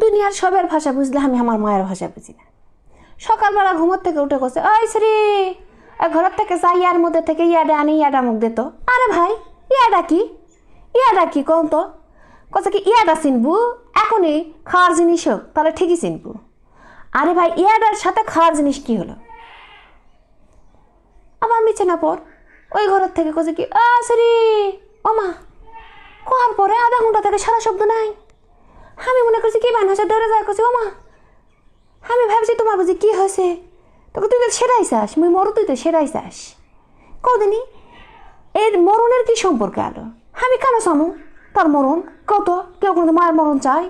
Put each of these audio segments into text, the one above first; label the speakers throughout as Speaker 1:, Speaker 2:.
Speaker 1: দুনিয়ার সবের ভাষা বুঝলে আমি আমার মায়ের ভাষা বুঝি না। সকালবেলা ঘুমোর থেকে উঠে গেছে, ওই শ্রী ঘরের থেকে যাই ইয়ার মধ্যে থেকে ইয়াডা আনি ইয়াডা মুখ দিত। আরে ভাই ইয়াডা কি কম তো কছে কি ইয়াডা চিনবু, এখনই খাওয়ার জিনিস হোক তাহলে ঠিকই চিনবু। আরে ভাই ইয়াডার সাথে খাওয়ার জিনিস কি হলো? আমার মিছে না পর ওই ঘরের থেকে কছে কি শ্রী ওমা কোয়ার পরে আধা ঘন্টা থেকে সারা শব্দ নাই। আমি মনে করছি কি বানাচ্ছে ধরে যায় করছি ওমা, আমি ভাবছি তোমার বুঝি কি হয়েছে, তোকে তুই তো সেরাই চাস মুই মরু, তুই তো সেরাই চাস কদিনই এর মরণের কি সম্পর্কে আলো? আমি কেন চামু তার মরণ? কত কেউ কোনো মায়ের মরণ চাই?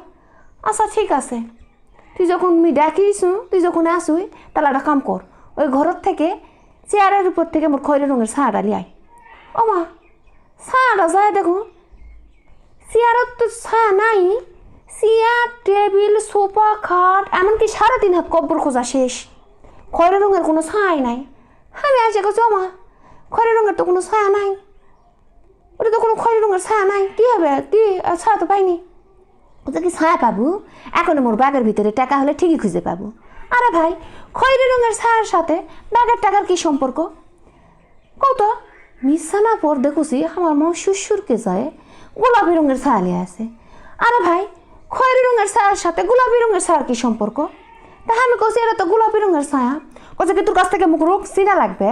Speaker 1: আচ্ছা ঠিক আছে, তুই যখন আমি ডাকিস, তুই যখন আসুই তাহলে একটা কাম কর, ওই ঘরের থেকে চেয়ারের উপর থেকে মোর খয়রি রঙের ছায়াটা লিয়াই। ও মা ছায়াটা যায় দেখুন, চেয়ারের তো ছায়া নাই, চেয়ার টেবিল সোফা খাট এমনকি 3.5 হাত কব্বর খোঁজা শেষ, খয়রি রঙের কোনো ছায়াই নাই। আমি আসে গেছি ও মা খয়রি রঙের তো কোনো ছায়া নাই, ওটা তো কোনো খয়রি রঙের ছায়া নাই, কী হবে কি ছায়া তো পাইনি। ওটা কি ছায়া পাবো? এখন মোর ব্যাগের ভিতরে টাকা হলে ঠিকই খুঁজে পাবো। আরে ভাই খয়রি রঙের ছায়ার সাথে ব্যাগের টাকার কি সম্পর্ক? কত মিশানা পর দেখুছি আমার মা শ্বশুরকে যায় গোলাপি রঙের ছায়া নিয়ে আসে। আরে ভাই খয়রি রঙের ছায়ার সাথে গোলাপি রঙের ছায়ার কি সম্পর্ক? তা আমি কছি এটা তো গোলাপি রঙের ছায়া। কছে কি তোর কাছ থেকে মুখ রোগ চিনা লাগবে?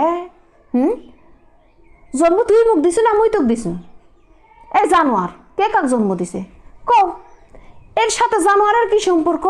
Speaker 1: জন্ম তুই মুখ দিছ না মুই তোক দিছু? এই জানোয়ার কে কাক জন্ম দিছে কও? এর সাথে জানোয়ারের কি সম্পর্ক?